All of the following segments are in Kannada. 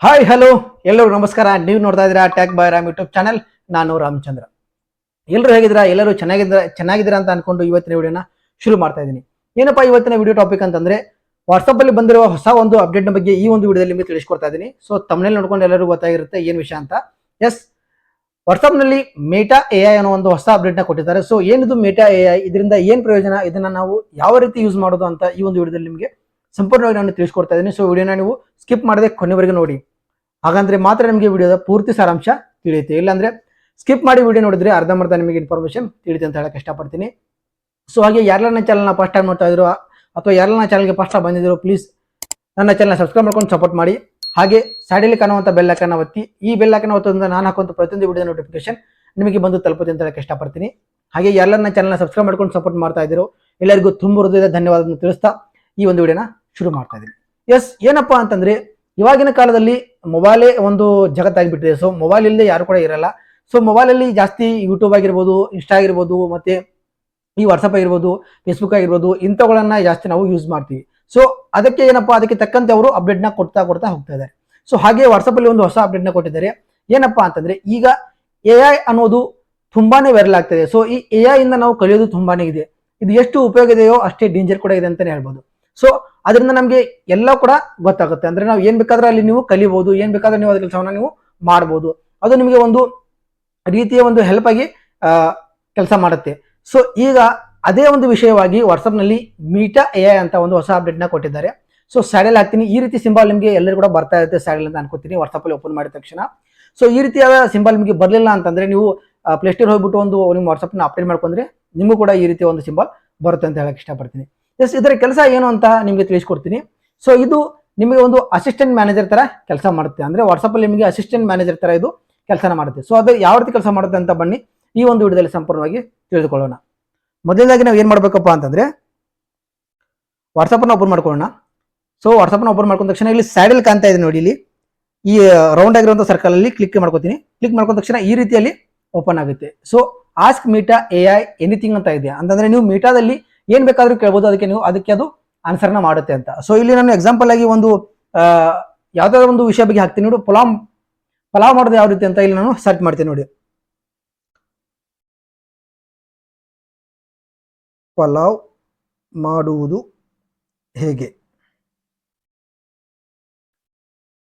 ಹಾಯ್ ಹಲೋ ಎಲ್ಲರೂ ನಮಸ್ಕಾರ. ನೀವು ನೋಡ್ತಾ ಇದ್ದೀರಾ tack by Ram YouTube channel. ನಾನು ರಾಮಚಂದ್ರ. ಎಲ್ಲರೂ ಹೇಗಿದ್ದೀರಾ? ಎಲ್ಲರೂ ಚೆನ್ನಾಗಿದ್ದೀರಾ ಅಂತ ಅನ್ಕೊಂಡು ಇವತ್ತಿನ ವಿಡಿಯೋನ ಶುರು ಮಾಡ್ತಾ ಇದ್ದೀನಿ. ಏನಪ್ಪಾ ಇವತ್ತಿನ ವಿಡಿಯೋ ಟಾಪಿಕ್ ಅಂತಂದ್ರೆ, ವಾಟ್ಸಪ್ ಅಲ್ಲಿ ಬಂದಿರುವ ಹೊಸ ಒಂದು ಅಪ್ಡೇಟ್ ಬಗ್ಗೆ ಈ ಒಂದು ವಿಡಿಯೋದಲ್ಲಿ ನಿಮಗೆ ತಿಳಿಸ್ಕೊಡ್ತಾ ಇದ್ದೀನಿ. ಸೊ ತಮ್ಮನೇಲಿ ನೋಡ್ಕೊಂಡು ಎಲ್ಲರೂ ಗೊತ್ತಾಗಿರುತ್ತೆ ಏನ್ ವಿಷಯ ಅಂತ. ಎಸ್, ವಾಟ್ಸಪ್ ನಲ್ಲಿ ಮೇಟಾ ಎಐ ಅನ್ನೋ ಒಂದು ಹೊಸ ಅಪ್ಡೇಟ್ ನ ಕೊಟ್ಟಿದ್ದಾರೆ. ಸೊ ಏನಿದು ಮೇಟಾ ಎಐ, ಇದರಿಂದ ಏನ್ ಪ್ರಯೋಜನ, ಇದನ್ನ ನಾವು ಯಾವ ರೀತಿ ಯೂಸ್ ಮಾಡೋದು ಅಂತ ಈ ಒಂದು ವಿಡಿಯೋದಲ್ಲಿ ನಿಮಗೆ ಸಂಪೂರ್ಣವಾಗಿ ನಾನು ತಿಳಿಸ್ಕೊಡ್ತಾ ಇದ್ದೀನಿ. ಸೊ ವಿಡಿಯೋನ ನೀವು ಸ್ಕಿಪ್ ಮಾಡದೆ ಕೊನೆವರೆಗೂ ನೋಡಿ, ಹಾಗಂದ್ರೆ ಮಾತ್ರ ನಿಮಗೆ ವಿಡಿಯೋದ ಪೂರ್ತಿ ಸಾರಾಂಶ ತಿಳಿಯುತ್ತೆ. ಇಲ್ಲಾಂದ್ರೆ ಸ್ಕಿಪ್ ಮಾಡಿ ವಿಡಿಯೋ ನೋಡಿದ್ರೆ ಅರ್ಧಂಬರ್ಧ ನಿಮಗೆ ಇನ್ಫಾರ್ಮೇಶನ್ ತಿಳಿಯುತ್ತೆ ಅಂತ ಹೇಳಕ್ ಇಷ್ಟಪಡ್ತೀನಿ. ಸೊ ಹಾಗೆ ಯಾರೆಲ್ಲ ನನ್ನ ಚಾನಲ್ನ ಫಸ್ಟ್ ಟೈಮ್ ನೋಡ್ತಾ ಇದ್ರು ಅಥವಾ ಯಾರೆಲ್ಲ ನನ್ನ ಚಾನಲ್ಗೆ ಫಸ್ಟ್ ಬಂದಿದ್ರು, ಪ್ಲೀಸ್ ನನ್ನ ಚಾನಲ್ನ ಸಬ್ಸ್ಕ್ರೈಬ್ ಮಾಡ್ಕೊಂಡು ಸಪೋರ್ಟ್ ಮಾಡಿ. ಹಾಗೆ ಸೈಡಲ್ಲಿ ಕಾಣುವಂಥ ಬೆಲ್ ಐಕನ್ ಒತ್ತಿ. ಈ ಬೆಲ್ ಐಕನ್ ಒತ್ತೋದ್ರಿಂದ ನಾನು ಹಾಕುವಂಥ ಪ್ರತಿಯೊಂದು ವಿಡಿಯೋ ನೋಟಿಫಿಕೇಶನ್ ನಿಮಗೆ ಬಂದು ತಲುಪುತ್ತೆ ಅಂತ ಹೇಳಕ್ ಇಷ್ಟಪಡ್ತೀನಿ. ಹಾಗೆ ಯಾರೆಲ್ಲ ನನ್ನ ಚಾನಲ್ನ ಸಬ್ಸ್ಕ್ರೈಬ್ ಮಾಡ್ಕೊಂಡು ಸಪೋರ್ಟ್ ಮಾಡ್ತಾ ಇದ್ರು, ಎಲ್ಲರಿಗೂ ತುಂಬ ಹೃದಯದ ಧನ್ಯವಾದ ತಿಳಿಸ್ತಾ ಈ ಒಂದು ವಿಡಿಯೋನ ಶುರು ಮಾಡ್ತಾ ಇದ್ದೀನಿ. ಎಸ್, ಏನಪ್ಪಾ ಅಂತಂದ್ರೆ, ಇವಾಗಿನ ಕಾಲದಲ್ಲಿ ಮೊಬೈಲೇ ಒಂದು ಜಗತ್ತಾಗಿಬಿಟ್ಟಿದೆ. ಸೊ ಮೊಬೈಲ್ ಇಲ್ಲದೆ ಯಾರು ಕೂಡ ಇರಲ್ಲ. ಸೊ ಮೊಬೈಲ್ ಅಲ್ಲಿ ಜಾಸ್ತಿ ಯೂಟ್ಯೂಬ್ ಆಗಿರ್ಬೋದು, ಇನ್ಸ್ಟಾ ಆಗಿರ್ಬೋದು, ಮತ್ತೆ ಈ ವಾಟ್ಸಪ್ ಆಗಿರ್ಬೋದು, ಫೇಸ್ಬುಕ್ ಆಗಿರ್ಬೋದು, ಇಂಥವುಗಳನ್ನ ಜಾಸ್ತಿ ನಾವು ಯೂಸ್ ಮಾಡ್ತೀವಿ. ಸೊ ಅದಕ್ಕೆ ಏನಪ್ಪಾ, ಅದಕ್ಕೆ ತಕ್ಕಂತೆ ಅವರು ಅಪ್ಡೇಟ್ ನ ಕೊಡ್ತಾ ಹೋಗ್ತಾ ಇದ್ದಾರೆ. ಸೊ ಹಾಗೆ ವಾಟ್ಸಪ್ ಅಲ್ಲಿ ಒಂದು ಹೊಸ ಅಪ್ಡೇಟ್ ನ ಕೊಟ್ಟಿದ್ದಾರೆ. ಏನಪ್ಪಾ ಅಂತಂದ್ರೆ, ಈಗ ಎಐ ಅನ್ನೋದು ತುಂಬಾನೇ ವೈರಲ್ ಆಗ್ತದೆ. ಸೊ ಈ ಎಐ ಇಂದ ನಾವು ಕಲಿಯೋದು ತುಂಬಾನೇ ಇದೆ. ಇದು ಎಷ್ಟು ಉಪಯೋಗ ಇದೆಯೋ ಅಷ್ಟೇ ಡೇಂಜರ್ ಕೂಡ ಇದೆ ಅಂತಾನೆ ಹೇಳ್ಬೋದು. ಸೊ ಅದರಿಂದ ನಮಗೆ ಎಲ್ಲ ಕೂಡ ಗೊತ್ತಾಗುತ್ತೆ. ಅಂದ್ರೆ ನಾವು ಏನ್ ಬೇಕಾದ್ರೆ ಅಲ್ಲಿ ನೀವು ಕಲಿಬಹುದು, ಏನ್ ಬೇಕಾದ್ರೆ ನೀವು ಅದ್ರ ಕೆಲಸವನ್ನ ನೀವು ಮಾಡಬಹುದು. ಅದು ನಿಮಗೆ ಒಂದು ರೀತಿಯ ಒಂದು ಹೆಲ್ಪ್ ಆಗಿ ಕೆಲಸ ಮಾಡುತ್ತೆ. ಸೊ ಈಗ ಅದೇ ಒಂದು ವಿಷಯವಾಗಿ ವಾಟ್ಸಪ್ ನಲ್ಲಿ ಮೀಟಾ ಎಐ ಅಂತ ಒಂದು ಹೊಸ ಅಪ್ಡೇಟ್ ನ ಕೊಟ್ಟಿದ್ದಾರೆ. ಸೊ ಸ್ಯಾಡಲ್ ಹಾಕ್ತೀನಿ. ಈ ರೀತಿ ಸಿಂಬಲ್ ನಿಮಗೆ ಎಲ್ಲರೂ ಕೂಡ ಬರ್ತಾ ಇರುತ್ತೆ ಸ್ಯಾಡಲ್ ಅಂತ ಅನ್ಕೋತೀನಿ, ವಾಟ್ಸಪ್ ಅಲ್ಲಿ ಓಪನ್ ಮಾಡಿದ ತಕ್ಷಣ. ಸೊ ಈ ರೀತಿಯಾದ ಸಿಂಬಲ್ ನಿಮಗೆ ಬರಲಿಲ್ಲ ಅಂತಂದ್ರೆ, ನೀವು ಪ್ಲೇಸ್ಟೋರ್ ಹೋಗ್ಬಿಟ್ಟು ಒಂದು ನಿಮ್ಮ ವಾಟ್ಸಪ್ ನ ಅಪ್ಡೇಟ್ ಮಾಡ್ಕೊಂಡ್ರೆ ನಿಮಗೂ ಕೂಡ ಈ ರೀತಿಯ ಒಂದು ಸಿಂಬಲ್ ಬರುತ್ತೆ ಅಂತ ಹೇಳಕ್ ಇಷ್ಟಪಡ್ತೀನಿ. ಎಸ್, ಇದರ ಕೆಲಸ ಏನು ಅಂತ ನಿಮಗೆ ತಿಳಿಸ್ಕೊಡ್ತೀನಿ. ಸೊ ಇದು ನಿಮಗೆ ಒಂದು ಅಸಿಸ್ಟೆಂಟ್ ಮ್ಯಾನೇಜರ್ ತರ ಕೆಲಸ ಮಾಡುತ್ತೆ. ಅಂದ್ರೆ ವಾಟ್ಸಪ್ ಅಲ್ಲಿ ನಿಮಗೆ ಅಸಿಸ್ಟೆಂಟ್ ಮ್ಯಾನೇಜರ್ ತರ ಇದು ಕೆಲಸ ಮಾಡುತ್ತೆ. ಸೊ ಅದು ಯಾವ ರೀತಿ ಕೆಲಸ ಮಾಡುತ್ತೆ ಅಂತ ಬನ್ನಿ ಈ ಒಂದು ವಿಡಿಯೋದಲ್ಲಿ ಸಂಪೂರ್ಣವಾಗಿ ತಿಳಿದುಕೊಳ್ಳೋಣ. ಮೊದಲನೇದಾಗಿ ನಾವು ಏನ್ ಮಾಡ್ಬೇಕಪ್ಪ ಅಂತಂದ್ರೆ, ವಾಟ್ಸಪ್ ಅನ್ನ ಓಪನ್ ಮಾಡ್ಕೊಳ್ಳೋಣ. ಸೊ ವಾಟ್ಸಪ್ ನ ಓಪನ್ ಮಾಡ್ಕೊಂಡ ತಕ್ಷಣ ಇಲ್ಲಿ ಸ್ಯಾಡಲ್ ಕಾಣ್ತಾ ಇದೆ ನೋಡಿ, ಇಲ್ಲಿ ಈ ರೌಂಡ್ ಆಗಿರುವಂತ ಸರ್ಕಲ್ ಅಲ್ಲಿ ಕ್ಲಿಕ್ ಮಾಡ್ಕೋತೀನಿ. ಕ್ಲಿಕ್ ಮಾಡ್ಕೊಂಡ ತಕ್ಷಣ ಈ ರೀತಿಯಲ್ಲಿ ಓಪನ್ ಆಗುತ್ತೆ. ಸೊ ಆಸ್ಕ್ ಮೀಟಾ ಎಐ ಎನಿಥಿಂಗ್ ಅಂತ ಇದೆ. ಅಂತಂದ್ರೆ ನೀವು ಮೀಟಾದಲ್ಲಿ ಏನ್ ಬೇಕಾದ್ರೂ ಕೇಳ್ಬೋದು, ಅದಕ್ಕೆ ಅದು ಆನ್ಸರ್ನ ಮಾಡುತ್ತೆ ಅಂತ. ಸೊ ಇಲ್ಲಿ ನಾನು ಎಕ್ಸಾಂಪಲ್ ಆಗಿ ಒಂದು ಯಾವ್ದಾದ್ರು ಒಂದು ವಿಷಯ ಬಗ್ಗೆ ಹಾಕ್ತೀನಿ ನೋಡಿ. ಪಲಾವ್ ಮಾಡೋದು ಯಾವ ರೀತಿ ಅಂತ ಇಲ್ಲಿ ನಾನು ಸರ್ಚ್ ಮಾಡ್ತೀನಿ ನೋಡಿ. ಪಲಾವ್ ಮಾಡುವುದು ಹೇಗೆ.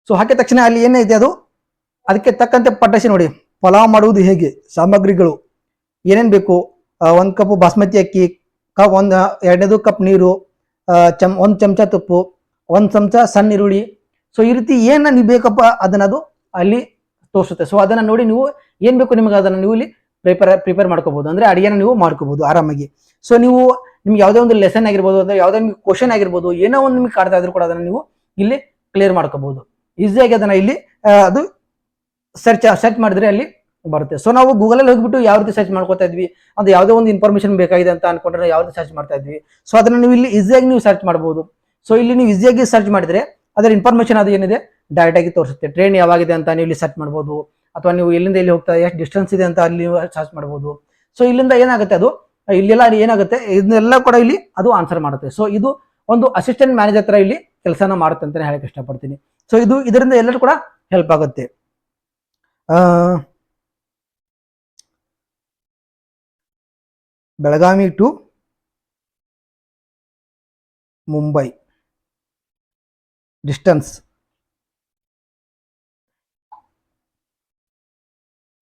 ಸೊ ಹಾಕಿದ ತಕ್ಷಣ ಅಲ್ಲಿ ಏನೈತೆ ಅದು ಅದಕ್ಕೆ ತಕ್ಕಂತೆ ಪಟ್ಟಸಿ ನೋಡಿ. ಪಲಾವ್ ಮಾಡುವುದು ಹೇಗೆ, ಸಾಮಗ್ರಿಗಳು ಏನೇನ್ ಬೇಕು, 1 ಕಪ್ ಬಾಸ್ಮತಿ ಅಕ್ಕಿ, ಎರಡನೇದು ಕಪ್ ನೀರು, 1 ಚಮಚ ತುಪ್ಪು, 1 ಚಮಚ ಸಣ್ಣ ಈರುಳ್ಳಿ. ಸೊ ಈ ರೀತಿ ಏನ ನೀವು ಬೇಕಪ್ಪ ಅದನ್ನ ಅದು ಅಲ್ಲಿ ತೋರಿಸುತ್ತೆ. ಸೊ ಅದನ್ನ ನೋಡಿ ನೀವು ಏನ್ ಬೇಕು ನಿಮಗೆ ಅದನ್ನ ನೀವು ಇಲ್ಲಿ ಪ್ರಿಪೇರ್ ಮಾಡ್ಕೋಬಹುದು. ಅಂದ್ರೆ ಅಡಿಗೆನ ನೀವು ಮಾಡ್ಕೋಬಹುದು ಆರಾಮಾಗಿ. ಸೊ ನಿಮ್ಗೆ ಯಾವುದೇ ಒಂದು ಲೆಸನ್ ಆಗಿರ್ಬೋದು, ಅಂದ್ರೆ ಯಾವುದೇ ನಿಮ್ಗೆ ಕ್ವಶನ್ ಆಗಿರ್ಬೋದು, ಏನೋ ಒಂದು ನಿಮ್ಗೆ ಕಾಡ್ತಾ ಇದ್ರು ಕೂಡ ಅದನ್ನ ನೀವು ಇಲ್ಲಿ ಕ್ಲಿಯರ್ ಮಾಡ್ಕೋಬಹುದು ಈಸಿಯಾಗಿ. ಅದನ್ನ ಇಲ್ಲಿ ಅದು ಸರ್ಚ್ ಮಾಡಿದ್ರೆ ಅಲ್ಲಿ ಬರುತ್ತೆ. ಸೊ ನಾವು ಗೂಗಲ್ ಅಲ್ಲಿ ಹೋಗ್ಬಿಟ್ಟು ಯಾವ ರೀತಿ ಸರ್ಚ್ ಮಾಡ್ಕೋತಾ ಇದ್ವಿ, ಅದು ಯಾವುದೋ ಒಂದು ಇನ್ಫಾರ್ಮೇಶನ್ ಬೇಕಾಗಿದೆ ಅಂತ ಅನ್ಕೊಂಡ್ರೆ ಯಾವ ರೀತಿ ಸರ್ಚ್ ಮಾಡ್ತಾ ಇದ್ವಿ, ಸೊ ಅದನ್ನ ನೀವು ಇಲ್ಲಿ ಈಸಿಯಾಗಿ ನೀವು ಸರ್ಚ್ ಮಾಡಬಹುದು. ಸೊ ಇಲ್ಲಿ ನೀವು ಈಸಿಯಾಗಿ ಸರ್ಚ್ ಮಾಡಿದ್ರೆ ಅದರ ಇನ್ಫಾರ್ಮೇಶನ್ ಅದು ಏನಿದೆ ಡೈರೆಕ್ಟ್ ಆಗಿ ತೋರಿಸುತ್ತೆ. ಟ್ರೈನ್ ಯಾವಾಗಿದೆ ಅಂತ ನೀವು ಇಲ್ಲಿ ಸರ್ಚ್ ಮಾಡಬಹುದು, ಅಥವಾ ನೀವು ಎಲ್ಲಿಂದ ಎಲ್ಲಿ ಹೋಗ್ತಾ ಎಷ್ಟು ಡಿಸ್ಟೆನ್ಸ್ ಇದೆ ಅಂತ ಅಲ್ಲಿ ನೀವು ಸರ್ಚ್ ಮಾಡಬಹುದು. ಸೊ ಇಲ್ಲಿಂದ ಏನಾಗುತ್ತೆ, ಅದು ಇಲ್ಲೆಲ್ಲ ಏನಾಗುತ್ತೆ, ಇದನ್ನೆಲ್ಲ ಕೂಡ ಇಲ್ಲಿ ಅದು ಆನ್ಸರ್ ಮಾಡುತ್ತೆ. ಸೊ ಇದು ಒಂದು ಅಸಿಸ್ಟೆಂಟ್ ಮ್ಯಾನೇಜರ್ ತರ ಇಲ್ಲಿ ಕೆಲಸನ ಮಾಡುತ್ತೆ ಅಂತ ಹೇಳಕ್ ಇಷ್ಟಪಡ್ತೀನಿ. ಸೊ ಇದರಿಂದ ಎಲ್ಲರೂ ಕೂಡ ಹೆಲ್ಪ್ ಆಗುತ್ತೆ. Belagavi to Mumbai distance.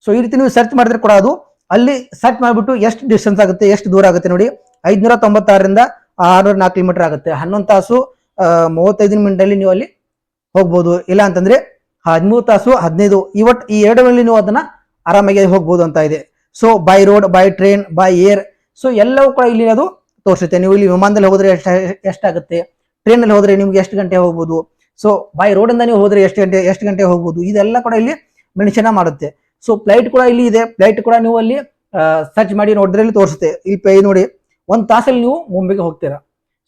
So ಈ ರೀತಿ ನೀವು ಸರ್ಚ್ ಮಾಡಿದ್ರೆ ಕೂಡ ಅದು ಅಲ್ಲಿ ಸರ್ಚ್ ಮಾಡಿಬಿಟ್ಟು ಎಷ್ಟು ಡಿಸ್ಟೆನ್ಸ್ ಆಗುತ್ತೆ, ಎಷ್ಟು ದೂರ ಆಗುತ್ತೆ ನೋಡಿ. 596ರಿಂದ 604 ಕಿಲೋಮೀಟರ್ ಆಗುತ್ತೆ. 11 ತಾಸು 35 ಮಿನಿಟಲ್ಲಿ ನೀವು ಅಲ್ಲಿ ಹೋಗ್ಬೋದು. ಇಲ್ಲ ಅಂತಂದ್ರೆ 13 ತಾಸು 15 ಈ 2 ನೀವು ಅದನ್ನ ಆರಾಮಾಗಿ ಹೋಗ್ಬೋದು ಅಂತ ಇದೆ. So by road, by train, by air, so ಎಲ್ಲವೂ ಕೂಡ ಇಲ್ಲಿ ಅದು ತೋರಿಸುತ್ತೆ. ನೀವು ಇಲ್ಲಿ ವಿಮಾನದಲ್ಲಿ ಹೋದ್ರೆ ಎಷ್ಟಾಗುತ್ತೆ, ಟ್ರೈನ್ ಅಲ್ಲಿ ಹೋದ್ರೆ ನಿಮ್ಗೆ ಎಷ್ಟು ಗಂಟೆ ಹೋಗ್ಬೋದು, ಸೊ ಬೈ ರೋಡ್ ಇಂದ ನೀವು ಹೋದ್ರೆ ಎಷ್ಟು ಗಂಟೆ ಹೋಗ್ಬೋದು, ಇದೆಲ್ಲ ಕೂಡ ಇಲ್ಲಿ ಮೆನ್ಷನ್ ಮಾಡುತ್ತೆ. ಸೊ ಫ್ಲೈಟ್ ಕೂಡ ಇಲ್ಲಿ ಇದೆ. ಫ್ಲೈಟ್ ಕೂಡ ನೀವು ಅಲ್ಲಿ ಸರ್ಚ್ ಮಾಡಿ ನೋಡಿದ್ರೆ ಇಲ್ಲಿ ತೋರಿಸುತ್ತೆ. ಇಲ್ಲಿ ನೋಡಿ 1 ತಾಸಲ್ಲಿ ನೀವು ಮುಂಬೈಗೆ ಹೋಗ್ತೀರಾ.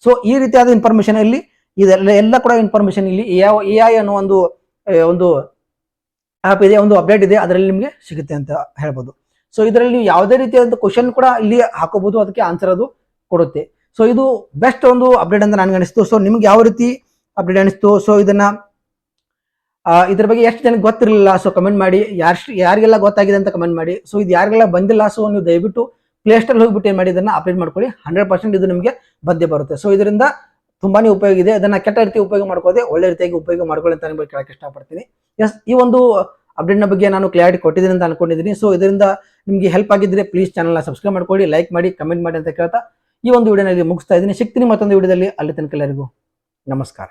ಸೊ ಈ ರೀತಿಯಾದ ಇನ್ಫಾರ್ಮೇಶನ್ ಇಲ್ಲಿ ಎಲ್ಲ ಕೂಡ ಇನ್ಫಾರ್ಮೇಶನ್ ಇಲ್ಲಿ ಎಐ ಅನ್ನೋ ಒಂದು ಆಪ್ ಇದೆ, ಒಂದು ಅಪ್ಡೇಟ್ ಇದೆ, ಅದರಲ್ಲಿ ನಿಮಗೆ ಸಿಗುತ್ತೆ ಅಂತ ಹೇಳ್ಬೋದು. ಸೊ ಇದರಲ್ಲಿ ನೀವು ಯಾವುದೇ ರೀತಿಯಾದ ಕ್ವಶನ್ ಕೂಡ ಇಲ್ಲಿ ಹಾಕೋಬಹುದು, ಅದಕ್ಕೆ ಆನ್ಸರ್ ಅದು ಕೊಡುತ್ತೆ. ಸೊ ಇದು ಬೆಸ್ಟ್ ಒಂದು ಅಪ್ಡೇಟ್ ಅಂತ ನನಗೆ ಅನಿಸ್ತು. ಸೊ ನಿಮ್ಗೆ ಯಾವ ರೀತಿ ಅಪ್ಡೇಟ್ ಅನಿಸ್ತು? ಸೊ ಇದನ್ನ ಇದ್ರ ಬಗ್ಗೆ ಎಷ್ಟು ಜನಕ್ಕೆ ಗೊತ್ತಿರಲಿಲ್ಲ, ಸೊ ಕಮೆಂಟ್ ಮಾಡಿ. ಯಾರಿಗೆಲ್ಲ ಗೊತ್ತಾಗಿದೆ ಅಂತ ಕಮೆಂಟ್ ಮಾಡಿ. ಸೊ ಇದು ಯಾರಿಗೆಲ್ಲ ಬಂದಿಲ್ಲ, ಸೊ ನೀವು ದಯವಿಟ್ಟು ಪ್ಲೇಸ್ಟೋರ್ ಹೋಗ್ಬಿಟ್ಟು ಏನು ಮಾಡಿ ಇದನ್ನ ಅಪ್ಡೇಟ್ ಮಾಡ್ಕೊಳ್ಳಿ. 100% ಇದು ನಿಮಗೆ ಬಂದೇ ಬರುತ್ತೆ. ಸೊ ಇದರಿಂದ ತುಂಬಾನೇ ಉಪಯೋಗ ಇದೆ. ಅದನ್ನ ಕೆಟ್ಟ ರೀತಿ ಉಪಯೋಗ ಮಾಡ್ಕೋದೆ ಒಳ್ಳೆ ರೀತಿಯಾಗಿ ಉಪಯೋಗ ಮಾಡ್ಕೊಳ್ಳಿ ಅಂತ ನಿಮಗೆ ಕೇಳಕ್ಕೆ ಇಷ್ಟಪಡ್ತೀನಿ. ಎಸ್, ಈ ಒಂದು ಅಪ್ಡೇಟ್ನ ಬಗ್ಗೆ ನಾನು ಕ್ಲಾರಿಟಿ ಕೊಟ್ಟಿದ್ದೀನಿ ಅಂತ ಅನ್ಕೊಂಡಿದ್ದೀನಿ. ಸೊ ಇದರಿಂದ ನಿಮಗೆ ಹೆಲ್ಪ್ ಆಗಿದ್ರೆ ಪ್ಲೀಸ್ ಚಾನಲ್ನ ಸಬ್ಸ್ಕ್ರೈಬ್ ಮಾಡ್ಕೊಳ್ಳಿ, ಲೈಕ್ ಮಾಡಿ, ಕಮೆಂಟ್ ಮಾಡಿ ಅಂತ ಕೇಳ್ತಾ ಈ ಒಂದು ವಿಡಿಯೋನಲ್ಲಿ ಮುಗಿಸ್ತಾ ಇದ್ದೀನಿ. ಸಿಗ್ತೀನಿ ಮತ್ತೊಂದು ವಿಡಿಯೋದಲ್ಲಿ. ಅಲ್ಲಿ ತನಕ ಎಲ್ಲರಿಗೂ ನಮಸ್ಕಾರ.